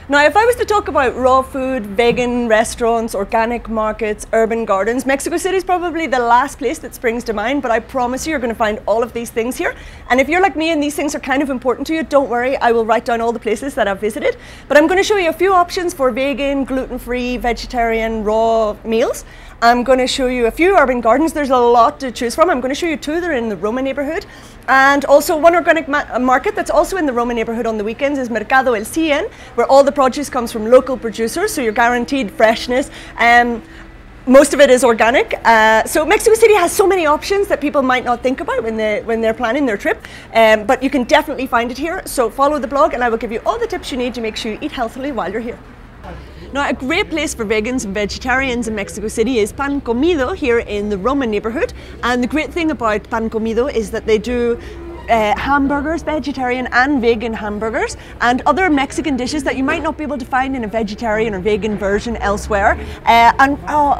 Now, if I was to talk about raw food, vegan restaurants, organic markets, urban gardens, Mexico City is probably the last place that springs to mind, but I promise you're going to find all of these things here. And if you're like me and these things are kind of important to you, don't worry, I will write down all the places that I've visited. But I'm going to show you a few options for vegan, gluten-free, vegetarian, raw meals. I'm going to show you a few urban gardens. There's a lot to choose from. I'm going to show you two that are in the Roma neighborhood. And also one organic market that's also in the Roma neighborhood on the weekends is Mercado El Cien, where all the produce comes from local producers, so you're guaranteed freshness. Most of it is organic. So Mexico City has so many options that people might not think about when they're planning their trip. But you can definitely find it here. So follow the blog and I will give you all the tips you need to make sure you eat healthily while you're here. Now, a great place for vegans and vegetarians in Mexico City is Pan Comido here in the Roma neighborhood. And the great thing about Pan Comido is that they do hamburgers, vegetarian and vegan hamburgers, and other Mexican dishes that you might not be able to find in a vegetarian or vegan version elsewhere.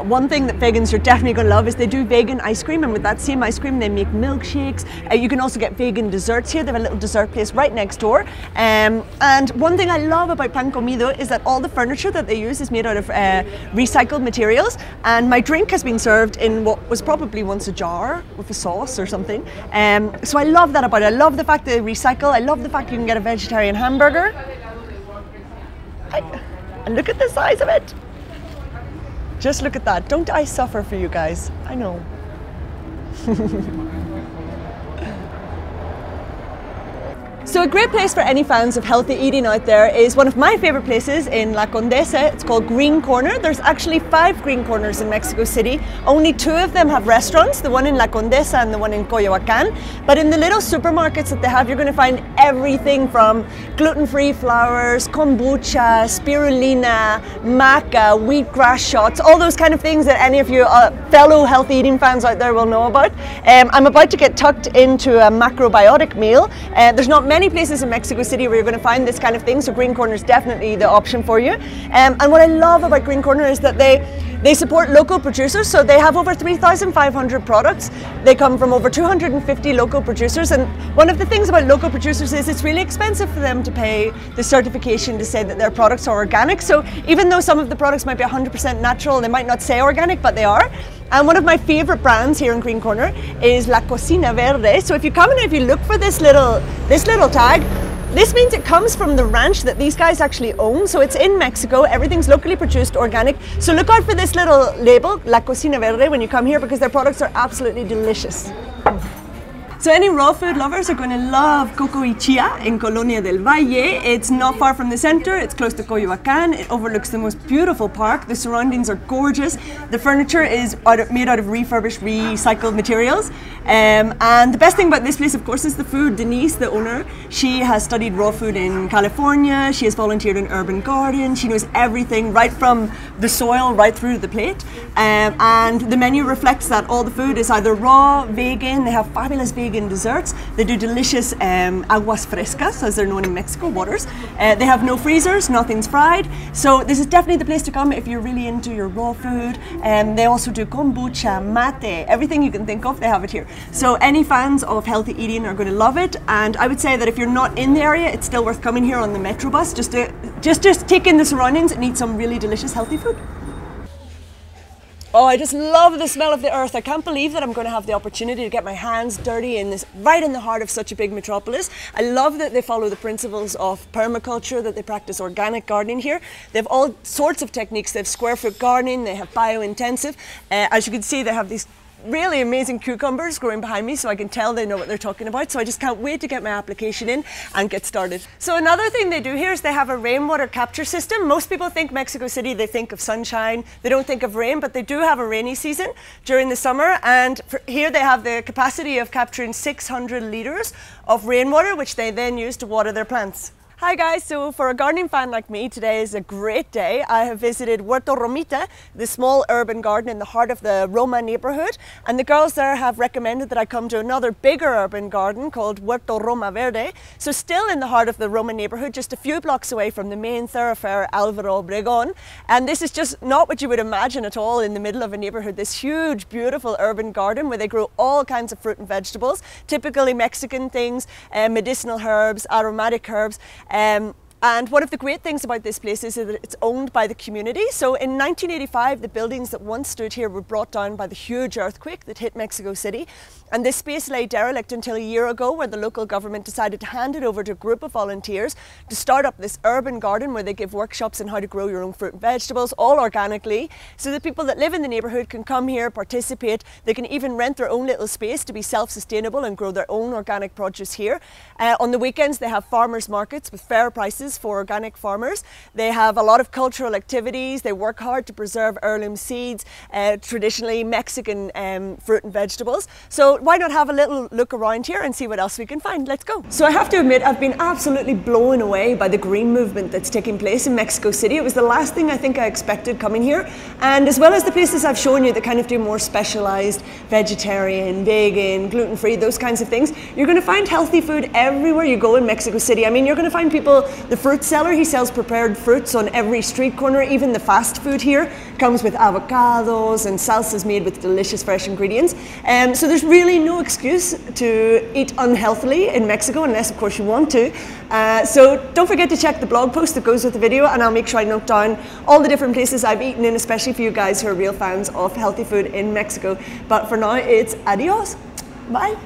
One thing that vegans are definitely going to love is they do vegan ice cream, and with that same ice cream they make milkshakes. You can also get vegan desserts here. They have a little dessert place right next door. And one thing I love about Pan Comido is that all the furniture that they use is made out of recycled materials, and my drink has been served in what was probably once a jar with a sauce or something. So I love that about it. I love the fact that they recycle. I love the fact you can get a vegetarian hamburger. And look at the size of it. Just look at that. Don't I suffer for you guys? I know. So a great place for any fans of healthy eating out there is one of my favorite places in La Condesa. It's called Green Corner. There's actually 5 Green Corners in Mexico City. Only 2 of them have restaurants, the one in La Condesa and the one in Coyoacán. But in the little supermarkets that they have, you're going to find everything from gluten-free flours, kombucha, spirulina, maca, wheatgrass shots, all those kind of things that any of you fellow healthy eating fans out there will know about. I'm about to get tucked into a macrobiotic meal. There's not many places in Mexico City where you're going to find this kind of thing, so Green Corner is definitely the option for you. And what I love about Green Corner is that they support local producers, so they have over 3,500 products. They come from over 250 local producers, and one of the things about local producers is it's really expensive for them to pay the certification to say that their products are organic. So even though some of the products might be 100% natural, they might not say organic, but they are. And one of my favorite brands here in Green Corner is La Cocina Verde. So if you come and if you look for this little tag, this means it comes from the ranch that these guys actually own. So it's in Mexico, everything's locally produced, organic. So look out for this little label, La Cocina Verde, when you come here, because their products are absolutely delicious. So any raw food lovers are going to love Coco y Chia in Colonia del Valle. It's not far from the center, it's close to Coyoacán, it overlooks the most beautiful park, the surroundings are gorgeous, the furniture is made out of refurbished, recycled materials. And the best thing about this place, of course, is the food. Denise, the owner, she has studied raw food in California, she has volunteered in urban gardens, she knows everything right from the soil right through to the plate. And the menu reflects that all the food is either raw, vegan, they have fabulous vegan desserts. They do delicious aguas frescas, as they're known in Mexico, waters. They have no freezers, nothing's fried. So this is definitely the place to come if you're really into your raw food. They also do kombucha, mate, everything you can think of, they have it here. So any fans of healthy eating are going to love it. And I would say that if you're not in the area, it's still worth coming here on the Metro bus just to take in the surroundings and eat some really delicious healthy food. Oh, I just love the smell of the earth. I can't believe that I'm going to have the opportunity to get my hands dirty in this, right in the heart of such a big metropolis. I love that they follow the principles of permaculture, that they practice organic gardening here. They have all sorts of techniques. They have square foot gardening, they have bio-intensive. As you can see, they have these really amazing cucumbers growing behind me, so I can tell they know what they're talking about. So I just can't wait to get my application in and get started. So another thing they do here is they have a rainwater capture system. Most people think Mexico City, they think of sunshine, they don't think of rain, but they do have a rainy season during the summer, and here they have the capacity of capturing 600 litres of rainwater, which they then use to water their plants. Hi guys, so for a gardening fan like me, today is a great day. I have visited Huerto Romita, the small urban garden in the heart of the Roma neighborhood, and the girls there have recommended that I come to another bigger urban garden called Huerto Roma Verde. So still in the heart of the Roma neighborhood, just a few blocks away from the main thoroughfare Álvaro Obregón. And this is just not what you would imagine at all in the middle of a neighborhood, this huge, beautiful urban garden where they grow all kinds of fruit and vegetables, typically Mexican things, medicinal herbs, aromatic herbs. And one of the great things about this place is that it's owned by the community. So in 1985, the buildings that once stood here were brought down by the huge earthquake that hit Mexico City. And this space lay derelict until a year ago, where the local government decided to hand it over to a group of volunteers to start up this urban garden where they give workshops on how to grow your own fruit and vegetables, all organically, so that people that live in the neighbourhood can come here, participate. They can even rent their own little space to be self-sustainable and grow their own organic produce here. On the weekends, they have farmers markets with fair prices for organic farmers. They have a lot of cultural activities. They work hard to preserve heirloom seeds, traditionally Mexican fruit and vegetables. So why not have a little look around here and see what else we can find? Let's go. So I have to admit, I've been absolutely blown away by the green movement that's taking place in Mexico City. It was the last thing I think I expected coming here. And as well as the places I've shown you that kind of do more specialized vegetarian, vegan, gluten-free, those kinds of things, you're going to find healthy food everywhere you go in Mexico City. I mean, you're going to find people, the fruit seller, he sells prepared fruits on every street corner. Even the fast food here comes with avocados and salsas made with delicious fresh ingredients. So there's really no excuse to eat unhealthily in Mexico, unless of course you want to. So don't forget to check the blog post that goes with the video, and I'll make sure I note down all the different places I've eaten in, especially for you guys who are real fans of healthy food in Mexico. But for now, it's adios. Bye.